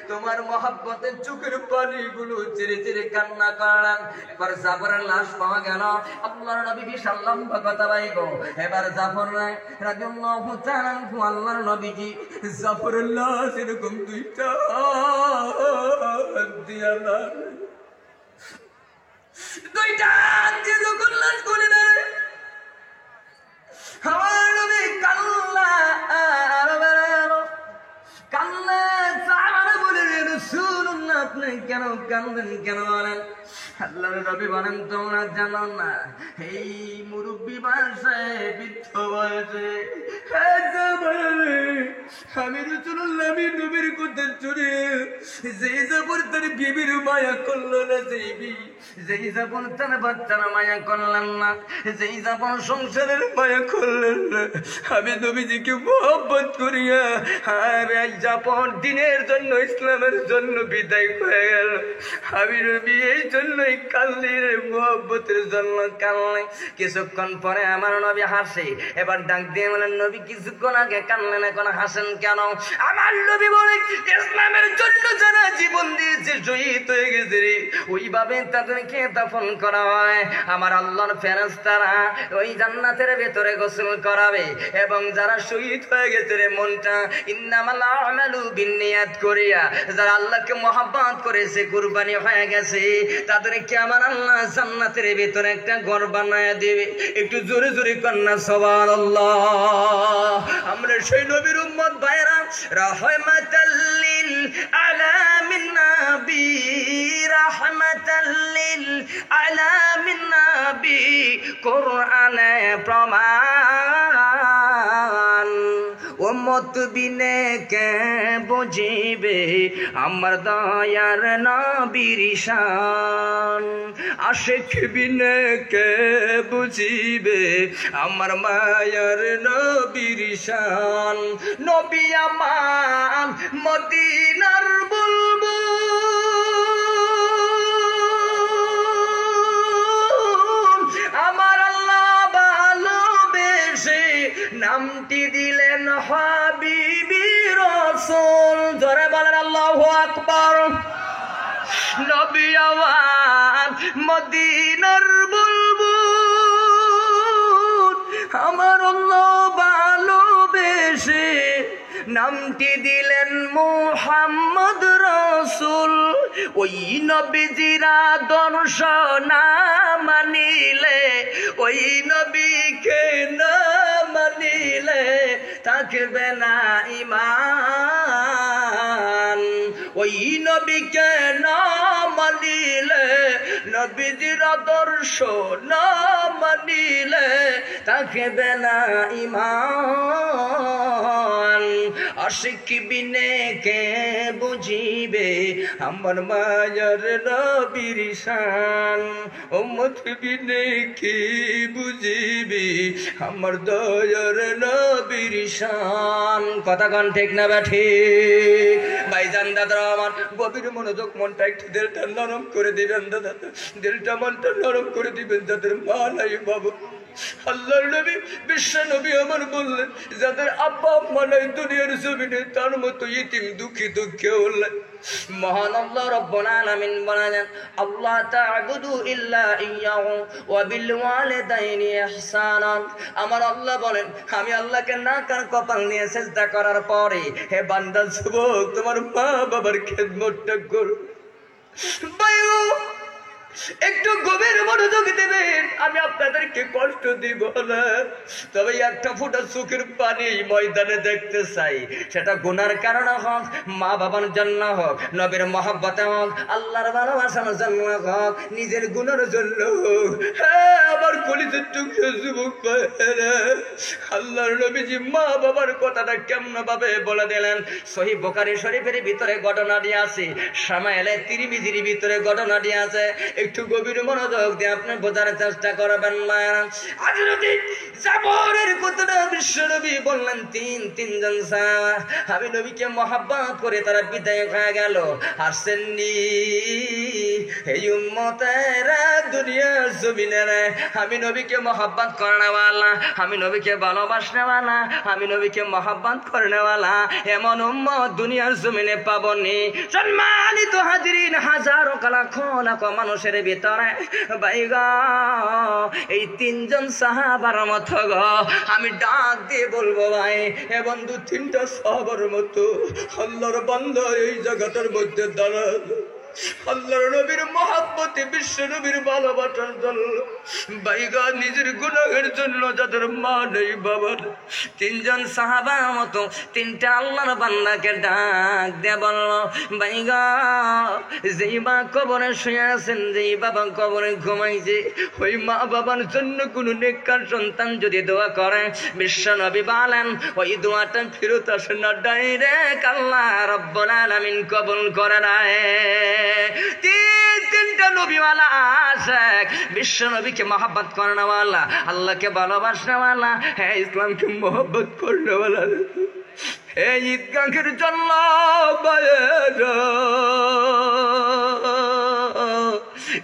তোমার মহব্বতের চোখের পানিগুলো চিরে চিরে কান্না করলেন। এবার জাফরের লাশ পাওয়া গেল। আল্লাহর নবী বিশাল লম্বা কথা বাইগো। এবার জাফর রাদিয়াল্লাহু তাআলা আনহু আল্লাহর নবীজি জাফরের লাশ এরকম দুইটা দিয়া দুইটা দিয়ে যখন লাশ করে দেয়, আমার নবী কান্না কান্না সাহাবারা বলে, রাসূলুল্লাহ আপনি কেন কান্দেন, কেন বলেন? আল্লাহর নবী বলেন, তোমরা জানো না এই মুরব্বী বয়সে বৃদ্ধ বয়সে আমি রাসূলুল্লাহ আমি নবীর কথা শুনে যেই জাফর তার বিবির মায়া করলো না, যেই জাফর তার বাচ্চার মায়া করলেন না, যেই জাফর সংসারের মায়া করলেন না, আমি নবীজিকে মহব্বত করিয়া জাফর দিনের জন্য ইসলামের জন্য বিদায় হয়ে গেল। আমি নবী এই জন্যই কান্দি, মহব্বতের জন্য কান্দি। কিছুক্ষণ পরে আমার নবী হাসে। এবার ডাক দিয়ে বলেন, নবী কিছুক্ষণ আগে কানলেন, এখন হাসেন কেন? আমার নবী বলে, ইসলামের জন্য যারা জীবন দিয়েছে, শহীদ হয়ে গেছে রে, ওইভাবে তাদেরকে দাফন করা হয়। আমার আল্লাহর ফেরেশতারা ওই জান্নাতের ভেতরে গোসল করাবে, এবং যারা শহীদ হয়ে গেছে রে, মনটা ইন্নামাল আমালু বিন্নিয়াত করিয়া যারা আল্লাহকে মহব্বত করেছে, কুরবানি হয়ে গেছে, তাদেরকে আমার আল্লাহ জান্নাতের ভেতরে একটা ঘর বানায়া দেবে। একটু জোরে জোরে কন্যা সুবহানাল্লাহ। আমরা সেই নবীর উম্মত ভাইরা, রাহমাতাল লিল আলামিন নবী, রাহমাতাল লিল আলামিন নবী, কোরআনে প্রমাণ। উম্মত বিনে কে বুঝিবে আমার দয়ার নবীর শান, আশিক বিনে কে বুঝিবে আমার মায়ার নবীর শান। নবী আমার মদিনার বুলবুল, আমার আল্লাহ ভালোবেসে নামটি দিলেন হাবিবি রাসূল। জোরে বলেন আল্লাহু আকবার। নবী আমার মদিনার বুলবুল, আমার আল্লাহ ভালোবেসে নামটি দিলেন মুহাম্মদ রাসূল। ওই নবীজিরা দর্শ না মানিলে, ওই নবীকে না মানিলে থাকবে না ঈমান। ওই নবীকে না মানিলে, নবীজির আদর্শ না মানিলে থাকবে না ঈমান। আশিক বিনে কে বুঝিবে আমার মায়ার নবীর শান, উম্মত বিনে কে বুঝিবে আমার দয়ার নবীর শান। কথা কোন ঠিক না বা ঠিক? ভাইজান দাদারা আমার, গভীর মনোযোগ, মনটা একটু দিলটা নরম করে দিবেন দাদা, দিলটা মনটা নরম করে দিবেন যাদের মা নাই বাবা। আল্লাহর নবী বিশ্ব নবী আমার বললেন, যাদের আব্বা আম্মা নাই দুনিয়ার জমিনে, তার মতো ইতিম দুঃখী দুঃখে হলেন। মহান আল্লাহ রব্বুল আলামিন বলেন, আল্লাহ তা'বুদু ইল্লা ইয়াহু ওয়া বিল ওয়ালিদাইনি ইহসানান। আমার আল্লাহ বলেন, আমি আল্লাহকে নাকার কপাল নিয়ে সিজদা করার পরে, হে বান্দা যুবক, তোমার মা বাবার খেদমতটা করো। ভাইও একটু গভীর মনোযোগ দেবেন, আমি আপনাদেরকে কষ্ট দিব না, তবে একটা ফোঁটা চোখের পানি ময়দানে দেখতে চাই। সেটা গুনার কারণে হোক, মা বাবার জন্য হোক, নবীর মহব্বতে হোক, আল্লাহর ভালোবাসার জন্য হোক, নিজের গুণের জন্য হোক। হ্যাঁ আমার কলিজার টুকরো যুবক, আল্লাহর নবীজি মা বাবার কথাটা কেমন ভাবে বলে দিলেন। সহিহ বুখারী শরীফের ভিতরে ঘটনাটি আছে, শামাইলে তিরমিজির ভিতরে ঘটনাটি আছে। একটু গভীর মনোযোগ দিয়ে আপনি বোঝার চেষ্টা করবেন না। হযরত জাবরের কথাটা বিশ্বনবী বললেন, তিনজন সাহাবা আমি নবীকে মহব্বত করে তারা বিদায় হয়ে গেল। আসেননি এই উম্মতেরা দুনিয়ার জমিনে, আমি নবীকে মহব্বত করনেওয়ালা, আমি নবীকে ভালোবাসনেওয়ালা, আমি নবীকে মহব্বত করনেওয়ালা এমন উম্মত দুনিয়ার জমিনে পাবনি। সম্মানিত হাজিরিন, হাজারো লাখ লাখ মানুষের ভিতরে বাইগা এই তিনজন সাহাবার মতো গো আমি ডাক দিয়ে বলবো, ভাই এ বন্ধু তিনটা সাহাবার মতো আল্লাহর বান্দা এই জায়গাটার মধ্যে দাঁড়ালো আল্লাহর নবীর মহব্বতে, বিশ্ব নবীর ভালোবাসার জন্য বাইগা নিজের গুনাহের জন্য যাদের মা নেই বাবা নেই, তিনজন সাহাবা মতো তিনটা আল্লাহর বান্দাকে ডাক দিয়ে বলল, বাইগা যেই মা কবরে শুয়ে আছেন, যেই বাবা কবরে ঘুমাইছে, ওই মা বাবার জন্য কোন নেককার সন্তান যদি দোয়া করে, বিশ্ব নবী বলেন ওই দোয়াটা ফেরত আসে না, ডাইরেক্ট আল্লাহ রব্বুল আলামিন কবুল করে নেয়। তিনটা নবীওয়ালা আশিক, বিশ্ব নবীকে মহব্বত করনেওয়ালা, আল্লাহকে ভালোবাসনেওয়ালা, হ্যাঁ ইসলামকে মহব্বত করনেওয়ালা, এই ঈদগাহের জন্য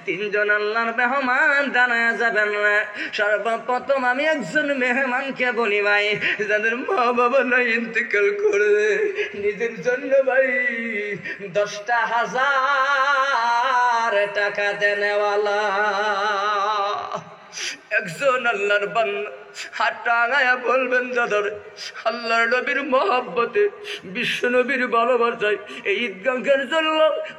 তিনজন আল্লাহর মেহমান দাঁড়ায় যাবেন না। সর্বপ্রথম আমি একজন মেহমানকে বলি, ভাই যাদের মা বাবা নাই ইন্তেকাল করে নিজের জন্য ভাই 10,000 টাকা দেনেওয়ালা একজন আল্লাহর বান্দা হাতটা আগায়া বলবেন, দাদার আল্লাহর নবীর মহব্বতে, বিশ্ব নবীর ভালোবাসায় এই ঈদগাহের জন্য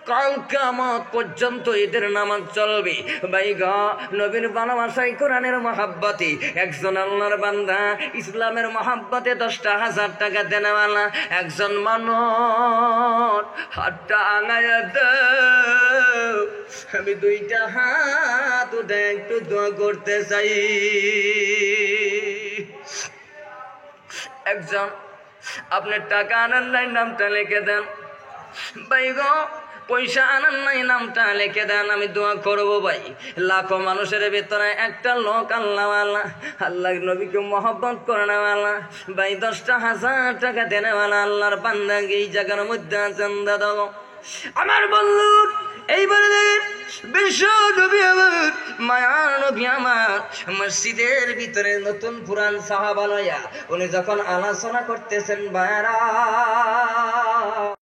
কাল কিয়ামত পর্যন্ত ঈদের নামাজ চলবে। ভাইগা নবীর ভালোবাসায়, কোরআনের মহব্বতে একজন আল্লাহর বান্দা ইসলামের মহব্বতে 10,000 টাকা দেনেওয়ালা একজন মানুষ হাতটা আগায়া দাও, আমি 2টা হাত উঠে একটু দোয়া করতে চাই। একজন আপনি টাকা আনার নাই, নামটা লিখে দেন। ভাই গো পয়সা আনার নাই, নামটা লিখে দেন, আমি দোয়া করবো। ভাই লাখো মানুষের ভেতরে একটা লোক আল্লাহওয়ালা, আল্লাহ নবীকে মহব্বত করনেওয়ালা, ভাই 10,000 টাকা দেনেওয়ালা আল্লাহর বান্দা এই জায়গার মধ্যে আছেন। দাদা আমার বন্ধু, এইবারে দেখেন বিশ্ব নবী আমার, মায়ার নবী আমার মসজিদের ভিতরে নতুন পুরান সাহাবা লয়া উনি যখন আলোচনা করতেছেন, ভাইরা